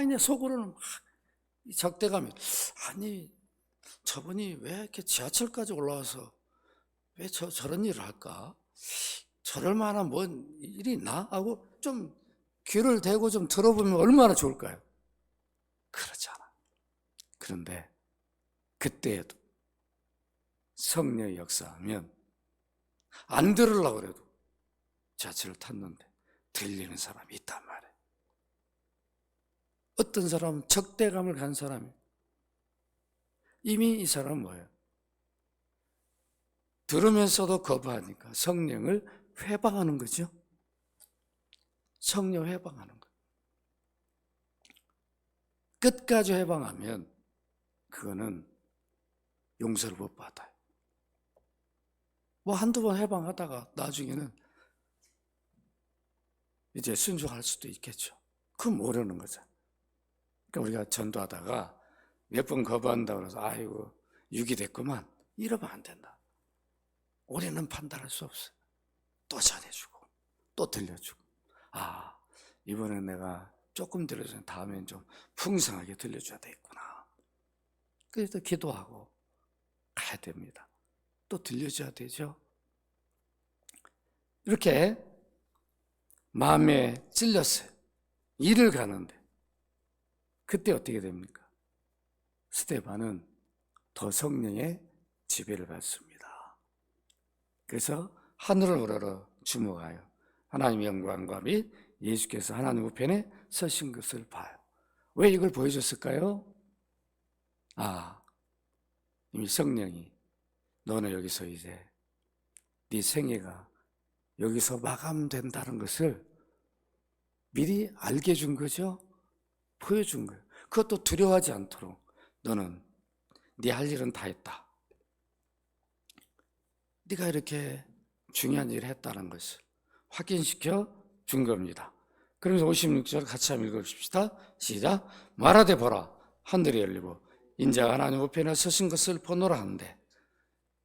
이제 속으로는 막 적대감이, 아니, 저분이 왜 이렇게 지하철까지 올라와서 왜 저런 일을 할까? 저럴 만한 뭔 일이 있나? 하고 좀 귀를 대고 좀 들어보면 얼마나 좋을까요? 그렇지 않아. 그런데 그때에도 성령의 역사하면 안 들으려고 그래도 지하철을 탔는데 들리는 사람이 있단 말이에요. 어떤 사람은 적대감을 간 사람이 이미 이 사람은 뭐예요? 들으면서도 거부하니까 성령을 회방하는 거죠. 성령 회방하는 거. 끝까지 회방하면 그거는 용서를 못 받아요. 한두 번 회방하다가 나중에는 이제 순종할 수도 있겠죠. 그건 모르는 거죠. 그러니까 우리가 전도하다가 몇 번 거부한다고 해서 아이고 유기됐구만 이러면 안 된다. 우리는 판단할 수 없어요. 또 전해주고 또 들려주고 이번엔 내가 조금 들려주면 다음엔 좀 풍성하게 들려줘야 되겠구나. 그래서 기도하고 가야 됩니다. 또 들려줘야 되죠. 이렇게 마음에 찔렸어요. 일을 가는데 그때 어떻게 됩니까? 스데반은 더 성령의 지배를 받습니다. 그래서 하늘을 우러러 주목하여 하나님의 영광과 및 예수께서 하나님 우편에 서신 것을 봐요. 왜 이걸 보여줬을까요? 이미 성령이 너는 여기서 이제 네 생애가 여기서 마감된다는 것을 미리 알게 해준 거죠. 보여준 거예요. 그것도 두려워하지 않도록 너는 네 할 일은 다 했다. 네가 이렇게 중요한 일을 했다는 것을 확인시켜 준 겁니다. 그러면서 56절 같이 한번 읽어봅시다. 시작. 말하되 보라 하늘이 열리고 인자가 하나님 우편에 서신 것을 보노라 하는데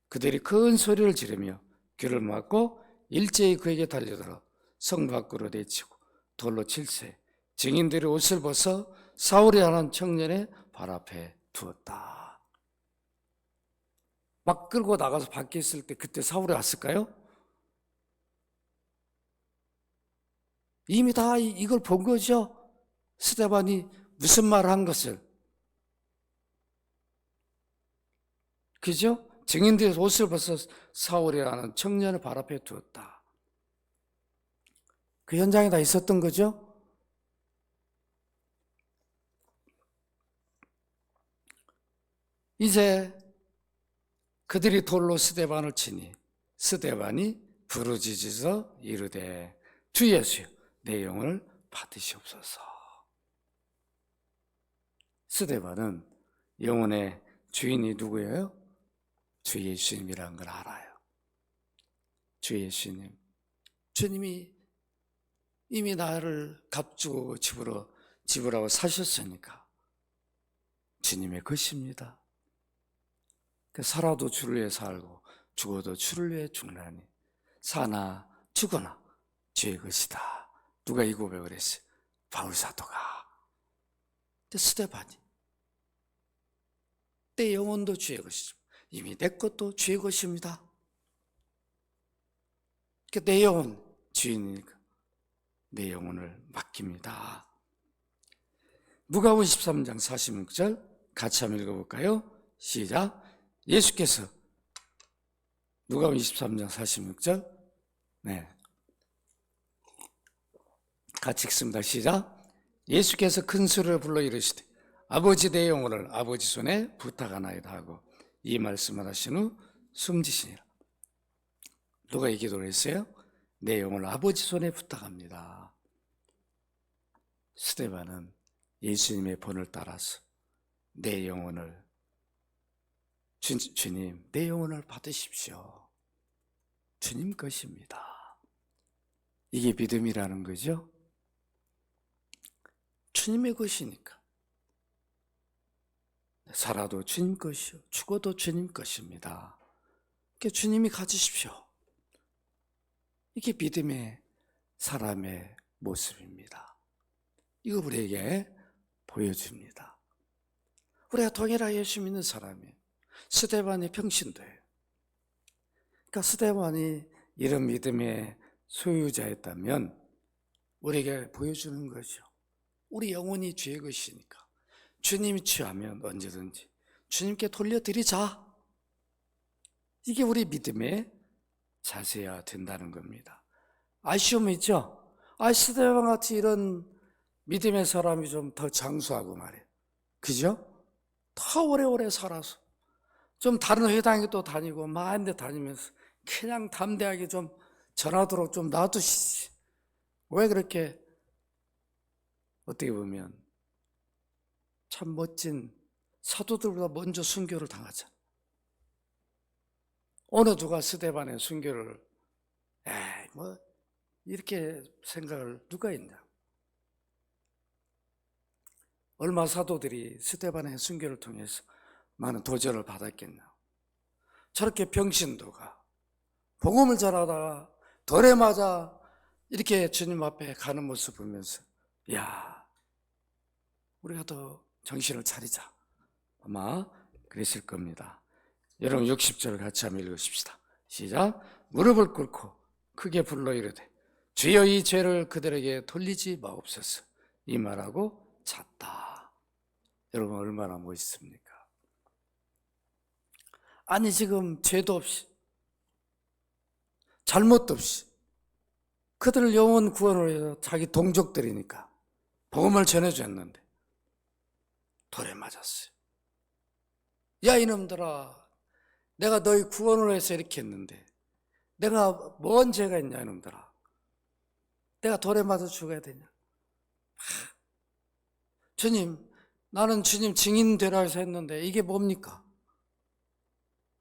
그들이 큰 소리를 지르며 귀를 막고 일제히 그에게 달려들어 성 밖으로 내치고 돌로 칠세 증인들이 옷을 벗어 사울이 하는 청년의 발 앞에 두었다. 막 끌고 나가서 밖에 있을 때 그때 사울이 왔을까요? 이미 다 이걸 본 거죠. 스데반이 무슨 말을 한 것을. 그죠? 증인들이 옷을 벗어 사울이라는 청년을 발 앞에 두었다. 그 현장에 다 있었던 거죠. 이제 그들이 돌로 스데반을 치니 스데반이 부르짖어서 이르되 주 예수여 내 영을 받으시옵소서. 스데반은 영혼의 주인이 누구예요? 주 예수님이라는 걸 알아요. 주 예수님. 주님이 이미 나를 값주고 지불하고 사셨으니까 주님의 것입니다. 살아도 주를 위해 살고 죽어도 주를 위해 죽나니 사나 죽으나 주의 것이다. 누가 이 고백을 했어요? 바울 사도가. 스데반이 내 영혼도 주의 것이죠. 이미 내 것도 주의 것입니다. 내 영혼 주인이니까 내 영혼을 맡깁니다. 누가복음 13장 46절 같이 한번 읽어볼까요? 시작. 예수께서 누가복음 23장 46절 네, 같이 읽습니다. 시작. 예수께서 큰 소리를 불러 이르시되 아버지 내 영혼을 아버지 손에 부탁하나이다 하고 이 말씀을 하신 후 숨지시니라. 누가 이 기도를 했어요? 내 영혼을 아버지 손에 부탁합니다. 스데반은 예수님의 번을 따라서 내 영혼을 주님 내 영혼을 받으십시오. 주님 것입니다. 이게 믿음이라는 거죠. 주님의 것이니까 살아도 주님 것이요 죽어도 주님 것입니다. 그러니까 주님이 가지십시오. 이게 믿음의 사람의 모습입니다. 이거 우리에게 보여줍니다. 우리가 동일하게 예수 믿는 사람이에요. 스데반이 평신도예요. 그러니까 스데반이 이런 믿음의 소유자였다면 우리에게 보여주는 거죠. 우리 영혼이 주의 것이니까 주님이 취하면 언제든지 주님께 돌려드리자. 이게 우리 믿음의 자세야 된다는 겁니다. 아쉬움 있죠? 스데반 같이 이런 믿음의 사람이 좀 더 장수하고 말이에요. 그죠? 더 오래오래 살아서 좀 다른 회당에 또 다니고 많은 데 다니면서 그냥 담대하게 좀 전하도록 좀 놔두시지. 왜 그렇게 어떻게 보면 참 멋진 사도들보다 먼저 순교를 당하잖아. 어느 누가 스데반의 순교를 뭐 이렇게 생각을 누가 있냐. 얼마 사도들이 스데반의 순교를 통해서 많은 도전을 받았겠나. 저렇게 병신도가 복음을 전하다가 덜에 맞아 이렇게 주님 앞에 가는 모습 보면서 야, 우리가 더 정신을 차리자. 아마 그랬을 겁니다. 여러분 60절 같이 한번 읽으십시다. 시작. 무릎을 꿇고 크게 불러 이르되 주여 이 죄를 그들에게 돌리지 마옵소서. 이 말하고 잤다. 여러분 얼마나 멋있습니까? 아니 지금 죄도 없이 잘못도 없이 그들을 영원 구원을 해서 자기 동족들이니까 복음을 전해줬는데 돌에 맞았어요. 야 이놈들아, 내가 너희 구원을 해서 이렇게 했는데 내가 뭔 죄가 있냐 이놈들아. 내가 돌에 맞아 죽어야 되냐. 주님, 나는 주님 증인 되라 해서 했는데 이게 뭡니까?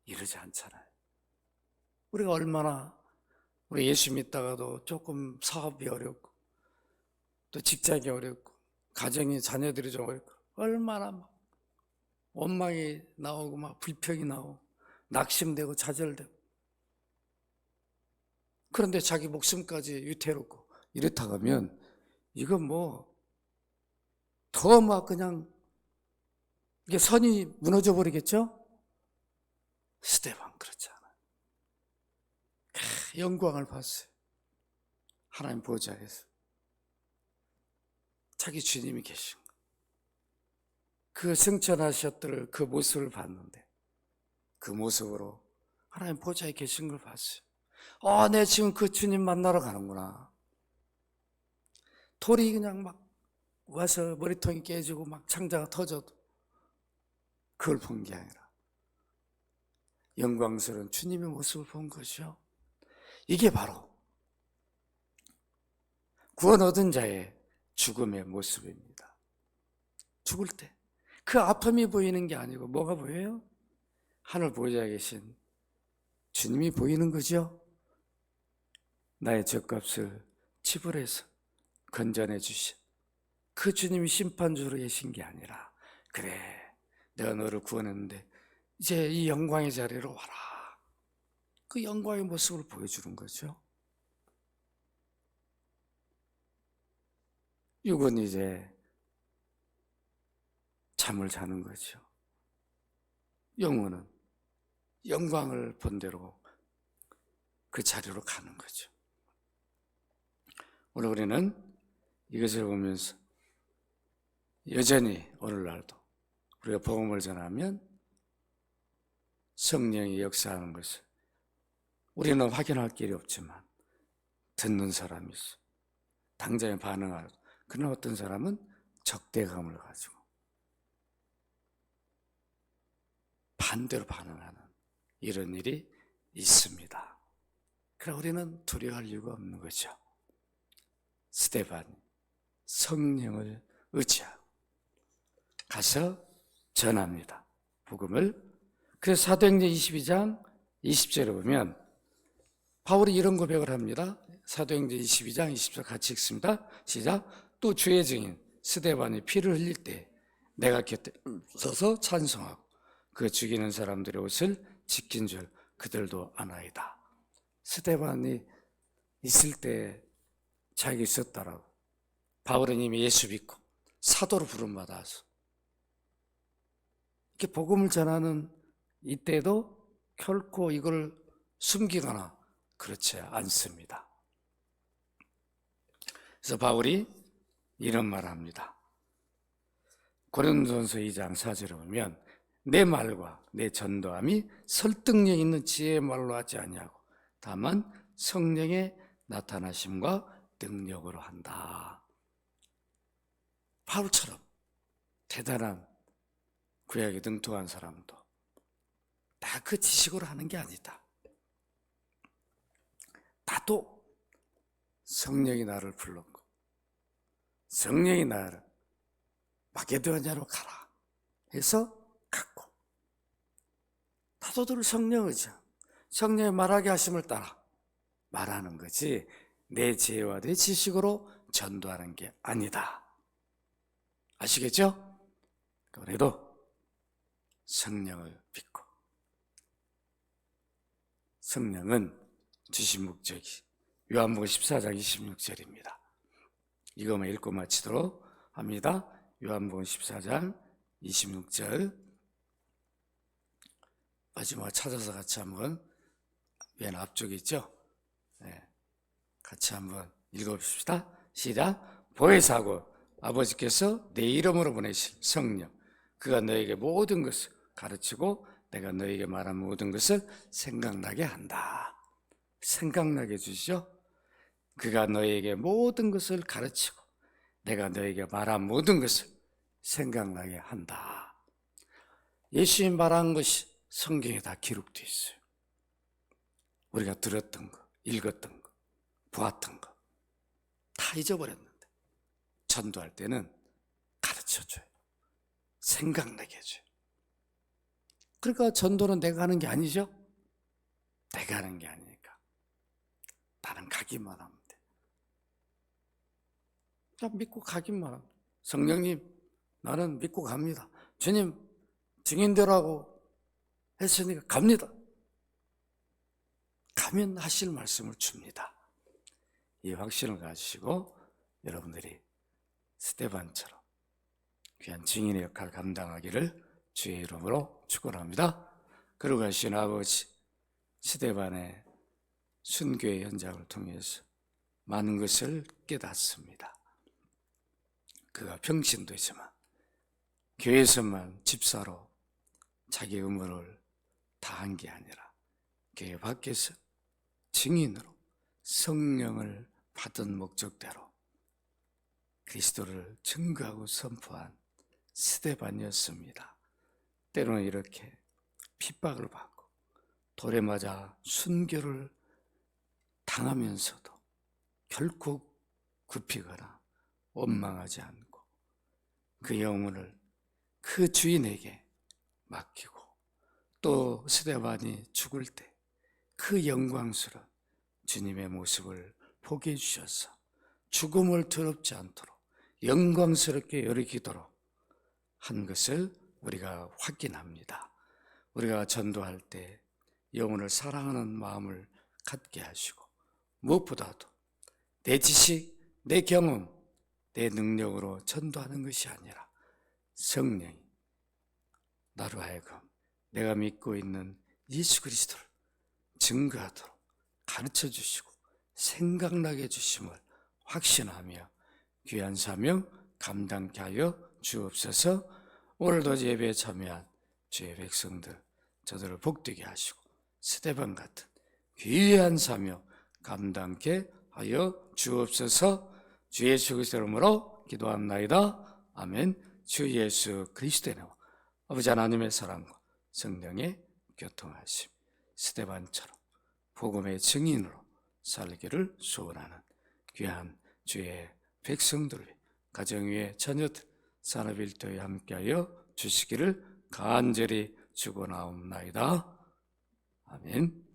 이러지 않잖아요. 우리가 얼마나 우리 예수 믿다가도 조금 사업이 어렵고 또 직장이 어렵고 가정이 자녀들이 좀 어렵고 얼마나 막 원망이 나오고 막 불평이 나오고 낙심되고 좌절되고 그런데 자기 목숨까지 위태롭고 이렇다 하면 이건 뭐 더 막 그냥 이게 선이 무너져 버리겠죠? 스데반 그렇지 않아요. 영광을 봤어요. 하나님 보좌에서 자기 주님이 계신 거. 그 승천하셨던 그 모습을 봤는데 그 모습으로 하나님 보좌에 계신 걸 봤어요. 내 지금 그 주님 만나러 가는구나. 돌이 그냥 막 와서 머리통이 깨지고 막 창자가 터져도 그걸 본 게 아니라 영광스러운 주님의 모습을 본 것이요. 이게 바로 구원 얻은 자의 죽음의 모습입니다. 죽을 때 그 아픔이 보이는 게 아니고 뭐가 보여요? 하늘 보좌에 계신 주님이 보이는 거죠. 나의 죗값을 지불해서 건전해 주신 그 주님이 심판주로 계신 게 아니라 그래 내가 너를 구원했는데 이제 이 영광의 자리로 와라. 그 영광의 모습을 보여주는 거죠. 육은 이제 잠을 자는 거죠. 영혼은 영광을 본 대로 그 자리로 가는 거죠. 오늘 우리는 이것을 보면서 여전히 오늘날도 우리가 복음을 전하면 성령이 역사하는 것을 우리는 확인할 길이 없지만 듣는 사람이 있어. 당장에 반응하고. 그러나 어떤 사람은 적대감을 가지고 반대로 반응하는 이런 일이 있습니다. 그러나 우리는 두려워할 이유가 없는 거죠. 스데반이 성령을 의지하고 가서 전합니다. 복음을. 그래서 사도행전 22장 20절에 보면 바울이 이런 고백을 합니다. 사도행전 22장 20절 같이 읽습니다. 시작. 또 주의 증인 스데반이 피를 흘릴 때 내가 곁에 서서 찬송하고 그 죽이는 사람들의 옷을 지킨 줄 그들도 아나이다. 스데반이 있을 때 자기가 있었다라고. 바울은 이미 예수 믿고 사도로 부름받아서 이렇게 복음을 전하는 이때도 결코 이걸 숨기거나 그렇지 않습니다. 그래서 바울이 이런 말을 합니다. 고린도전서 2장 4절에 보면 내 말과 내 전도함이 설득력 있는 지혜의 말로 하지 아니하고 다만 성령의 나타나심과 능력으로 한다. 바울처럼 대단한 구약에 등통한 사람도 다 그 지식으로 하는 게 아니다. 나도 성령이 나를 불렀고 성령이 나를 마게도냐로 가라 해서 갔고 나도 성령 의지하고 성령의 말하게 하심을 따라 말하는 거지 내 지혜와 내 지식으로 전도하는 게 아니다. 아시겠죠? 그래도 성령을 믿고 성령은 주신 목적이 요한복음 14장 26절입니다. 이것만 읽고 마치도록 합니다. 요한복음 14장 26절 마지막 찾아서 같이 한번 맨 앞쪽에 있죠? 네. 같이 한번 읽어봅시다. 시작. 보혜사고 아버지께서 내 이름으로 보내실 성령 그가 너에게 모든 것을 가르치고 내가 너에게 말한 모든 것을 생각나게 한다. 생각나게 해주시죠. 그가 너에게 모든 것을 가르치고 내가 너에게 말한 모든 것을 생각나게 한다. 예수님 말한 것이 성경에 다 기록되어 있어요. 우리가 들었던 거, 읽었던 거, 보았던 거 다 잊어버렸는데 전도할 때는 가르쳐줘요. 생각나게 해줘요. 그러니까 전도는 내가 하는 게 아니죠. 내가 하는 게 아니니까 나는 가기만 하면 돼. 나 믿고 가기만 하면 돼. 성령님 나는 믿고 갑니다. 주님 증인되라고 했으니까 갑니다. 가면 하실 말씀을 줍니다. 이 확신을 가지시고 여러분들이 스데반처럼 귀한 증인의 역할을 감당하기를 주의 이름으로 축원합니다. 그러고 가신 아버지 스데반의 순교의 현장을 통해서 많은 것을 깨닫습니다. 그가 평신도이지만 교회에서만 집사로 자기 의무를 다한 게 아니라 교회 밖에서 증인으로 성령을 받은 목적대로 그리스도를 증거하고 선포한 스데반이었습니다. 때로는 이렇게 핍박을 받고 돌에 맞아 순교를 당하면서도 결코 굽히거나 원망하지 않고 그 영혼을 그 주인에게 맡기고 또 스데반이 죽을 때 그 영광스러운 주님의 모습을 보게 해주셔서 죽음을 더럽지 않도록 영광스럽게 여기도록 한 것을 우리가 확인합니다. 우리가 전도할 때 영혼을 사랑하는 마음을 갖게 하시고 무엇보다도 내 지식, 내 경험, 내 능력으로 전도하는 것이 아니라 성령이 나로 하여금 내가 믿고 있는 예수 그리스도를 증거하도록 가르쳐 주시고 생각나게 해주심을 확신하며 귀한 사명 감당케 하여 주옵소서. 오늘도 예배에 참여한 주의 백성들 저들을 복되게 하시고 스데반 같은 귀한 사명 감당케 하여 주옵소서. 주 예수 그리스도의 이름으로 기도합나이다. 아멘. 주 예수 그리스도의 이름으로 아버지 하나님의 사랑과 성령의 교통하심 스데반처럼 복음의 증인으로 살기를 소원하는 귀한 주의 백성들 위해 가정 위에 자녀들 산업 일터에 함께하여 주시기를 간절히 축원하옵나이다. 아멘.